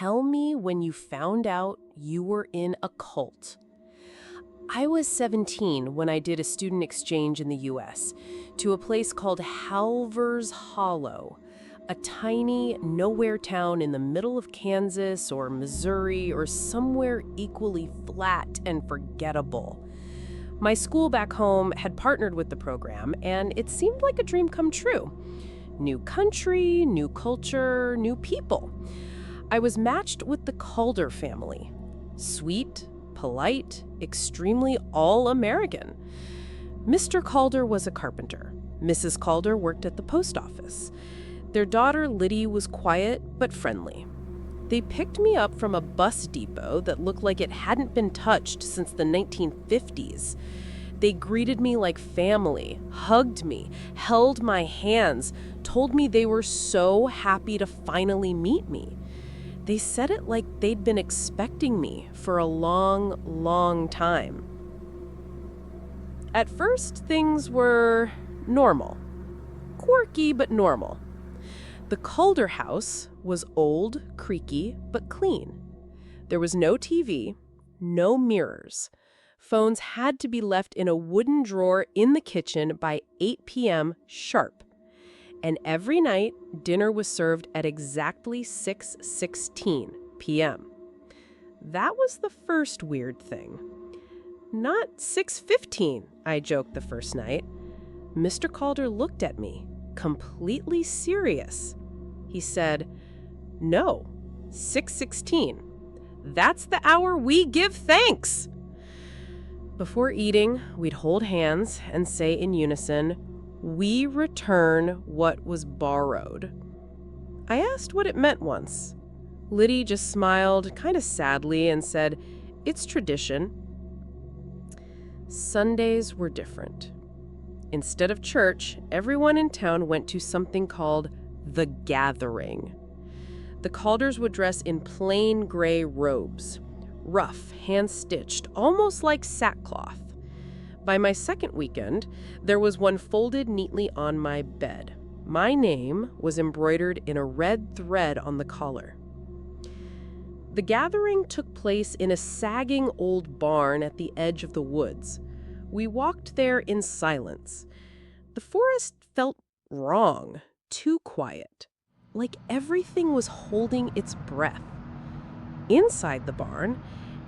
Tell me when you found out you were in a cult. I was 17 when I did a student exchange in the US to a place called Halver's Hollow, a tiny, nowhere town in the middle of Kansas or Missouri or somewhere equally flat and forgettable. My school back home had partnered with the program, and it seemed like a dream come true. New country, new culture, new people. I was matched with the Calder family. Sweet, polite, extremely all-American. Mr. Calder was a carpenter. Mrs. Calder worked at the post office. Their daughter, Liddy, was quiet but friendly. They picked me up from a bus depot that looked like it hadn't been touched since the 1950s. They greeted me like family, hugged me, held my hands, told me they were so happy to finally meet me. They said it like they'd been expecting me for a long, long time. At first, things were normal. Quirky, but normal. The Calder house was old, creaky, but clean. There was no TV, no mirrors. Phones had to be left in a wooden drawer in the kitchen by 8 p.m. sharp. And every night, dinner was served at exactly 6:16 p.m. That was the first weird thing. Not 6:15, I joked the first night. Mr. Calder looked at me, completely serious. He said, "No, 6:16. That's the hour we give thanks." Before eating, we'd hold hands and say in unison, "We return what was borrowed." I asked what it meant once. Liddy just smiled, kind of sadly, and said, "It's tradition." Sundays were different. Instead of church, everyone in town went to something called the gathering. The Calders would dress in plain gray robes, rough, hand-stitched, almost like sackcloth. By my second weekend, there was one folded neatly on my bed. My name was embroidered in a red thread on the collar. The gathering took place in a sagging old barn at the edge of the woods. We walked there in silence. The forest felt wrong, too quiet, like everything was holding its breath. Inside the barn,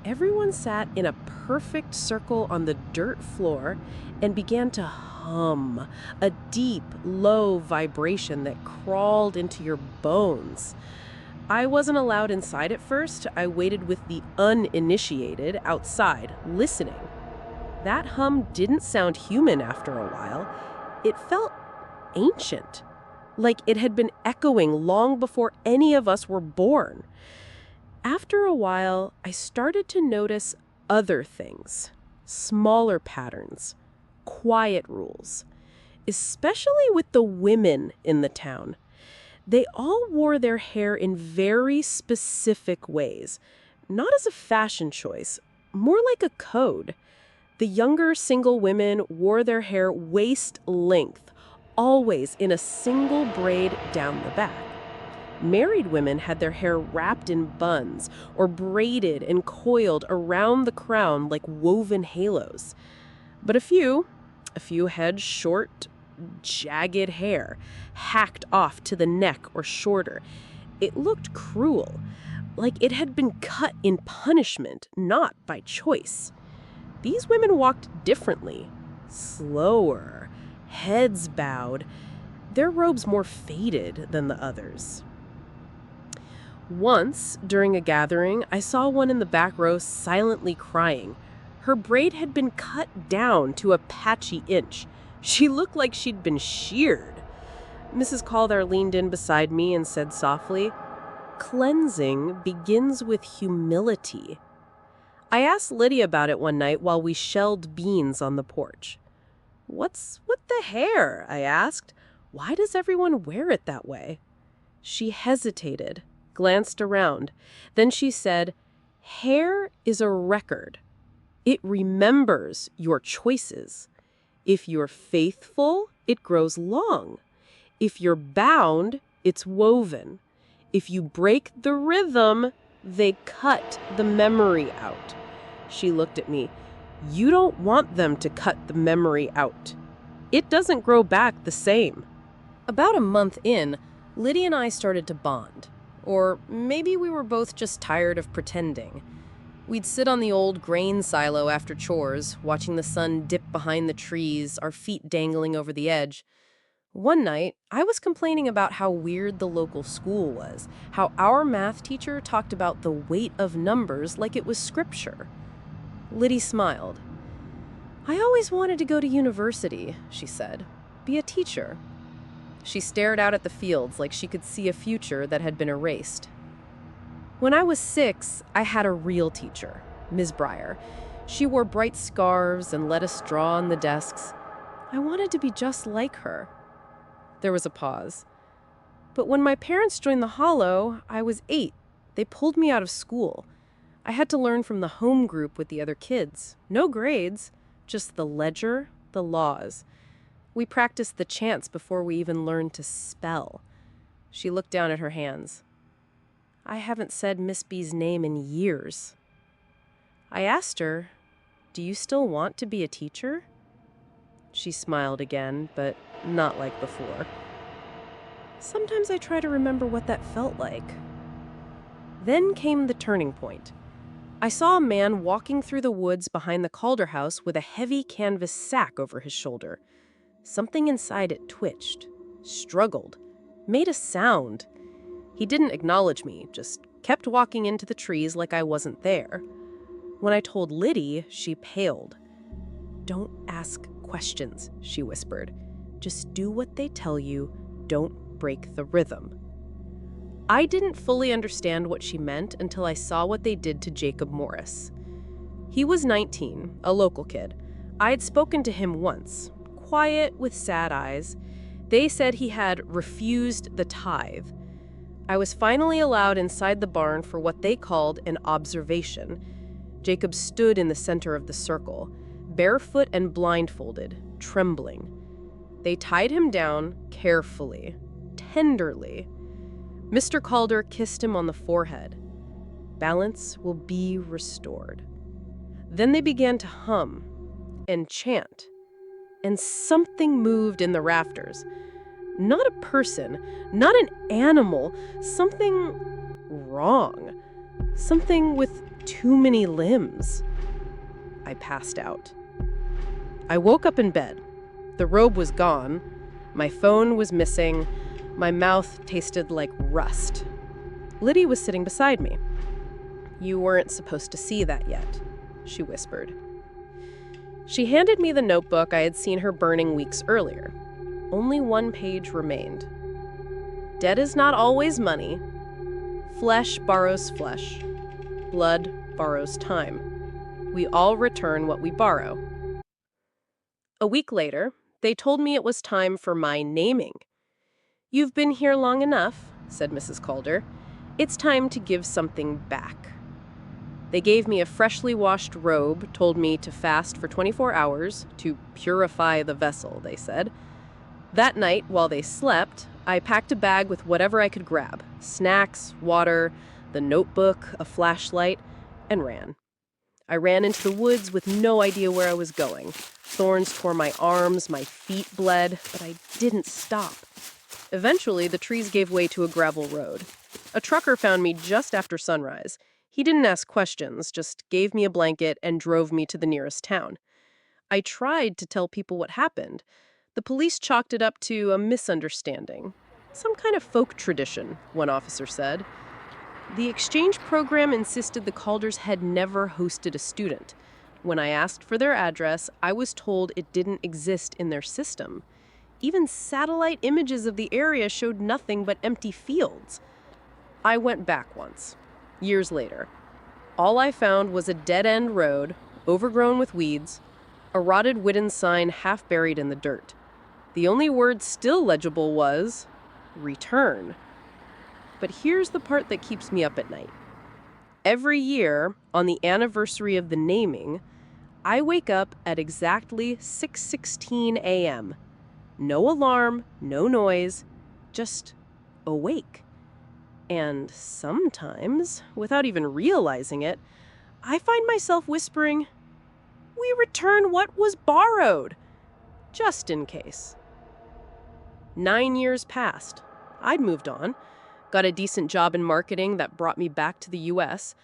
everyone sat in a perfect circle on the dirt floor and began to hum, a deep, low vibration that crawled into your bones. I wasn't allowed inside at first. I waited with the uninitiated outside, listening. That hum didn't sound human after a while. It felt ancient, like it had been echoing long before any of us were born. After a while, I started to notice other things, smaller patterns, quiet rules, especially with the women in the town. They all wore their hair in very specific ways, not as a fashion choice, more like a code. The younger single women wore their hair waist length, always in a single braid down the back. Married women had their hair wrapped in buns or braided and coiled around the crown like woven halos. But a few had short, jagged hair, hacked off to the neck or shorter. It looked cruel, like it had been cut in punishment, not by choice. These women walked differently, slower, heads bowed, their robes more faded than the others. Once, during a gathering, I saw one in the back row silently crying. Her braid had been cut down to a patchy inch. She looked like she'd been sheared. Mrs. Calder leaned in beside me and said softly, "Cleansing begins with humility." I asked Lydia about it one night while we shelled beans on the porch. "What's with the hair?" I asked. "Why does everyone wear it that way?" She hesitated, glanced around. Then she said, "Hair is a record. It remembers your choices. If you're faithful, it grows long. If you're bound, it's woven. If you break the rhythm, They cut the memory out. She looked at me. You don't want them to cut the memory out. It doesn't grow back the same. About a month in, Liddy and I started to bond. Or maybe we were both just tired of pretending. We'd sit on the old grain silo after chores, watching the sun dip behind the trees, our feet dangling over the edge. One night, I was complaining about how weird the local school was, how our math teacher talked about the weight of numbers like it was scripture. Liddy smiled. I always wanted to go to university, she said. Be a teacher. She stared out at the fields like she could see a future that had been erased. When I was 6, I had a real teacher, Ms. Breyer. She wore bright scarves and let us draw on the desks. I wanted to be just like her. There was a pause. But when my parents joined the Hollow, I was 8. They pulled me out of school. I had to learn from the home group with the other kids. No grades, just the ledger, the laws. We practiced the chants before we even learned to spell. She looked down at her hands. I haven't said Miss B's name in years. I asked her, do you still want to be a teacher? She smiled again, but not like before. Sometimes I try to remember what that felt like. Then came the turning point. I saw a man walking through the woods behind the Calder house with a heavy canvas sack over his shoulder. Something inside it twitched, struggled, made a sound. He didn't acknowledge me, just kept walking into the trees like I wasn't there. When I told Liddy, she paled. Don't ask questions, she whispered. Just do what they tell you. Don't break the rhythm. I didn't fully understand what she meant until I saw what they did to Jacob Morris. He was 19, a local kid. I had spoken to him once, quiet with sad eyes. They said he had refused the tithe. I was finally allowed inside the barn for what they called an observation. Jacob stood in the center of the circle, barefoot and blindfolded, trembling. They tied him down carefully, tenderly. Mr. Calder kissed him on the forehead. Balance will be restored. Then they began to hum and chant, and something moved in the rafters. Not a person, not an animal, something wrong. Something with too many limbs. I passed out. I woke up in bed. The robe was gone. My phone was missing. My mouth tasted like rust. Liddy was sitting beside me. You weren't supposed to see that yet, she whispered. She handed me the notebook I had seen her burning weeks earlier. Only one page remained. Debt is not always money. Flesh borrows flesh. Blood borrows time. We all return what we borrow. A week later, they told me it was time for my naming. You've been here long enough, said Mrs. Calder. It's time to give something back. They gave me a freshly washed robe, told me to fast for 24 hours, to purify the vessel, they said. That night, while they slept, I packed a bag with whatever I could grab, snacks, water, the notebook, a flashlight, and ran. I ran into the woods with no idea where I was going. Thorns tore my arms, my feet bled, but I didn't stop. Eventually, the trees gave way to a gravel road. A trucker found me just after sunrise. He didn't ask questions, just gave me a blanket and drove me to the nearest town. I tried to tell people what happened. The police chalked it up to a misunderstanding. Some kind of folk tradition, one officer said. The exchange program insisted the Calders had never hosted a student. When I asked for their address, I was told it didn't exist in their system. Even satellite images of the area showed nothing but empty fields. I went back once, years later. All I found was a dead-end road, overgrown with weeds, a rotted wooden sign half buried in the dirt. The only word still legible was, return. But here's the part that keeps me up at night. Every year, on the anniversary of the naming, I wake up at exactly 6:16 a.m. No alarm, no noise, just awake. And sometimes, without even realizing it, I find myself whispering, "We return what was borrowed," just in case. 9 years passed. I'd moved on, got a decent job in marketing that brought me back to the US.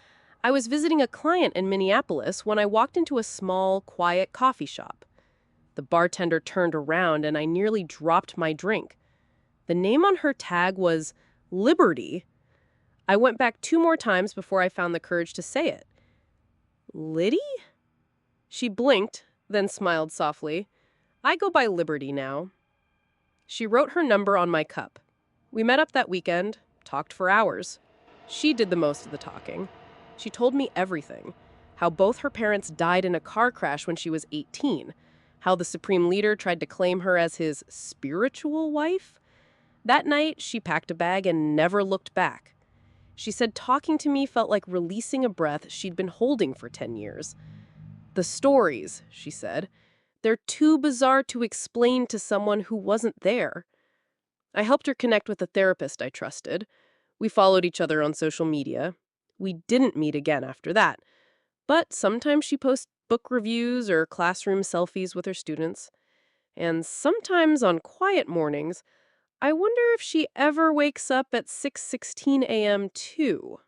I was visiting a client in Minneapolis when I walked into a small, quiet coffee shop. The bartender turned around and I nearly dropped my drink. The name on her tag was Liberty. I went back 2 more times before I found the courage to say it. "Liddy?" She blinked, then smiled softly. "I go by Liberty now." She wrote her number on my cup. We met up that weekend, talked for hours. She did the most of the talking. She told me everything. How both her parents died in a car crash when she was 18. How the Supreme Leader tried to claim her as his spiritual wife. That night, she packed a bag and never looked back. She said talking to me felt like releasing a breath she'd been holding for 10 years. "The stories," she said, "they're too bizarre to explain to someone who wasn't there." I helped her connect with a therapist I trusted. We followed each other on social media. We didn't meet again after that. But sometimes she posts book reviews or classroom selfies with her students. And sometimes on quiet mornings, I wonder if she ever wakes up at 6:16 a.m. too.